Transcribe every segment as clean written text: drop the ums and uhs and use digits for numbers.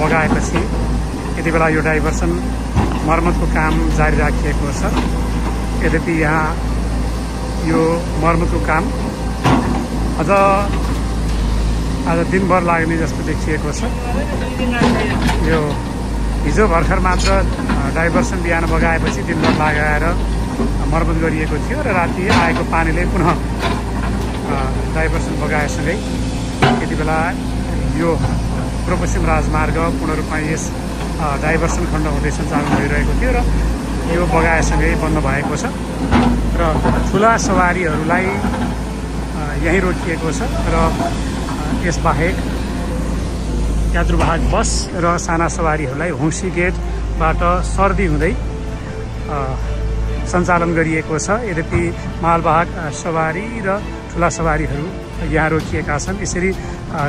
बगाएपछि यति बेला यो डाइभर्सन मर्मतको काम जारी राखिएको छ। यद्यपि यहाँ यो मर्मतको काम आज दिनभर लाग्ने जस्तो देखिएको छ। यो हिजो भर्खर मात्र डाइभर्सन बिहान बगाएपछि दिनभर लगाएर मर्मत गरिएको थियो र राति आएको पानीले पुनः डाइभर्सन बगाएसँगै यति बेला यो पूर्व पश्चिम राजमार्ग पूर्ण रूपमा यस डाइभर्सन खण्ड हुँदै सञ्चालन भइरहेको थियो र यो बगाएसँगै बन्द भएको छ र ठुला सवारीहरूलाई यहीँ रोकिएको छ र यसबाहेक यात्रुवाहक बस र साना सवारीहरूलाई होङ्सी गेटबाट सर्दी हुँदै सञ्चालन गरिएको छ। यद्यपि मालवाहक सवारी र ठुला सवारीहरू यहाँ रोकिएका छन्। यसरी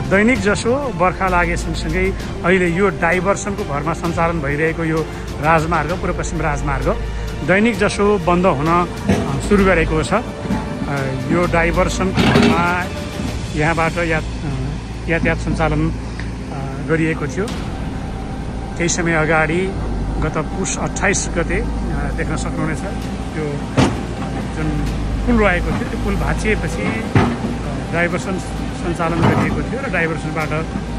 दैनिक जसो बर्खा लागे सँगसँगै अहिले यो डाइभर्सनको भरमा सञ्चालन भइरहेको यो राजमार्ग पूर्व पश्चिम राजमार्ग दैनिक जसो बन्द हुन सुरु गरेको छ। यो डाइभर्सनमा यहाँबाट यातायात सञ्चालन गरिएको थियो। केही समय अगाडि गत पुस 28 गते देख्न सक्नुहुनेछ त्यो जुन पुल रहेको थियो त्यो पुल भाँचिएपछि डाइभर्सन सञ्चालन गरिएको थियो र डाइभर्सनबाट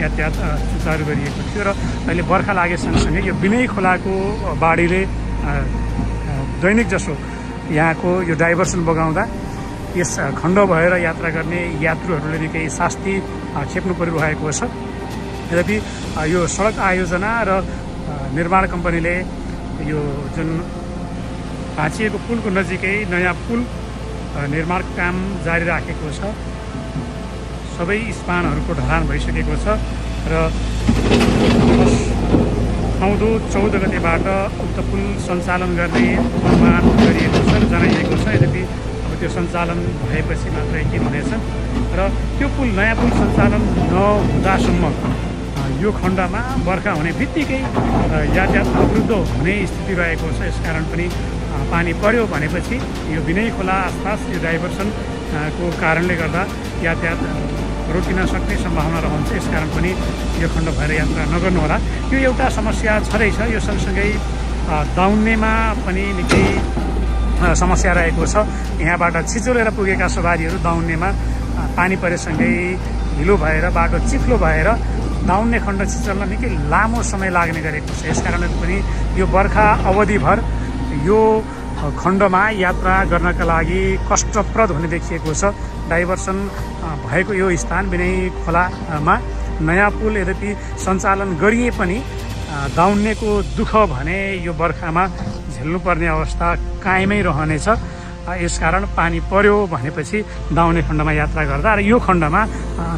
यातायात सुचारू गरिएको थियो र अहिले बर्खा लागे सँगसँगै यो विनय खोलाको बाढीले दैनिक जसो यहाँको यो डाइभर्सन बगाउँदा यस खण्ड भएर यात्रा गर्ने यात्रुहरूले निकै शास्ति खेप्नु परिरहेको छ। यद्यपि यो सडक आयोजना र निर्माण कम्पनीले यो जुन भाँचिएको पुलको नजिकै नयाँ पुल निर्माणको काम जारी राखेको छ। सबै स्पानहरूको ढलान भइसकेको छ र आउँदो 14 गतेबाट उक्त पुल सञ्चालन गर्ने अनुमान गरिएको छ र जनाइएको छ। यद्यपि त्यो सञ्चालन भएपछि मात्रै के हुनेछ र त्यो पुल नयाँ पुल सञ्चालन नहुँदासम्म यो खण्डमा बर्खा हुने बित्तिकै यातायात अवरुद्ध हुने स्थिति रहेको छ। यसकारण पनि पानी पर्यो भनेपछि यो विनय खोला आसपास यो डाइभर्सनको कारणले गर्दा यातायात रोकिन सक्ने सम्भावना रहन्छ। यसकारण पनि यो खण्ड भएर यात्रा नगर्नुहोला। यो एउटा समस्या छँदै छ। यो सँगसँगै दाउन्नेमा पनि निकै समस्या रहेको छ। यहाँबाट छिचोलेर पुगेका सवारीहरू दाउन्नेमा पानी परेसँगै हिलो भएर बाटो चिप्लो भएर दाउन्ने खण्ड छिचल्न निकै लामो समय लाग्ने गरेको छ। यसकारण पनि यो बर्खा अवधिभर यो खण्डमा यात्रा गर्नका लागि कष्टप्रद हुने देखिएको छ। डाइभर्सन भएको यो स्थान विनय खोलामा नयाँ पुल यद्यपि सञ्चालन गरिए पनि दाउन्नेको दुःख भने यो बर्खामा झेल्नुपर्ने अवस्था कायमै रहनेछ। यसकारण पानी पर्यो भनेपछि दाउने खण्डमा यात्रा गर्दा र यो खण्डमा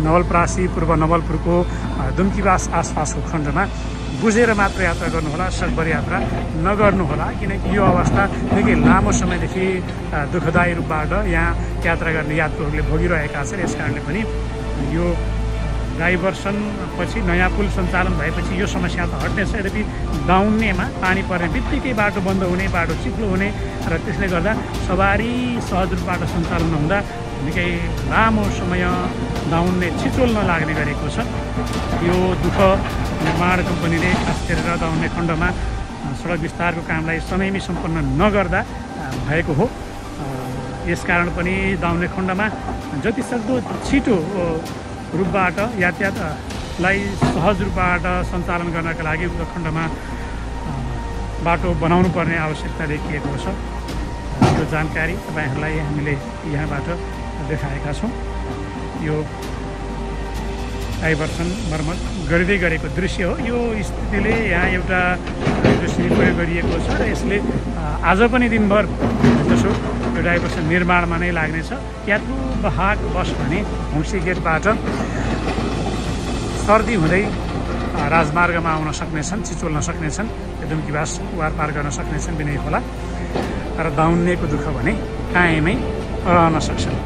नवलपरासी पूर्व नवलपुरको दुम्कीवास आसपासको खण्डमा बुझेर मात्र यात्रा गर्नुहोला, सकभर यात्रा नगर्नुहोला। किनकि यो अवस्था निकै लामो समयदेखि दुःखदायी रूपबाट यहाँ यात्रा गर्ने यात्रुहरूले भोगिरहेका छन्। यसकारणले पनि यो डाइभर्सन पछि नयाँ पुल सञ्चालन भएपछि यो समस्या त हट्नेछ। यद्यपि दाउन्नेमा पानी पर्ने बित्तिकै बाटो बन्द हुने, बाटो चिप्लो हुने र त्यसले गर्दा सवारी सहज रूपबाट सञ्चालन नहुँदा निकै लामो समय दाउन्ने छिचोल्न लाग्ने गरेको छ। यो दुःख निर्माण कम्पनीले खास गरेर दाउन्ने खण्डमा सडक विस्तारको कामलाई समयमै सम्पन्न नगर्दा भएको हो। यसकारण पनि दाउन्ने खण्डमा जतिसक्दो छिटो रूपबाट यातायातलाई सहज रूपबाट सञ्चालन गर्नका लागि उक्त खण्डमा बाटो बनाउनु पर्ने आवश्यकता देखिएको छ। यो जानकारी तपाईँहरूलाई हामीले यहाँबाट देखाएका छौँ। यो डाइभर्सन मर्मत गरिँदै गरेको दृश्य हो। यो स्थितिले यहाँ एउटा दृश्य प्रयोग गरिएको छ र यसले आज पनि दिनभर जसो यो डाइभर्सन निर्माणमा नै लाग्नेछ। यात्रुवाहक बस भने होङ्सी गेटबाट सर्दी हुँदै राजमार्गमा आउन सक्नेछन्, चिचोल्न सक्नेछन्, दुम्कीवास वारपार गर्न सक्नेछन् विनय खोला र दाउन्नेको दुःख भने कायमै रहन सक्छन्।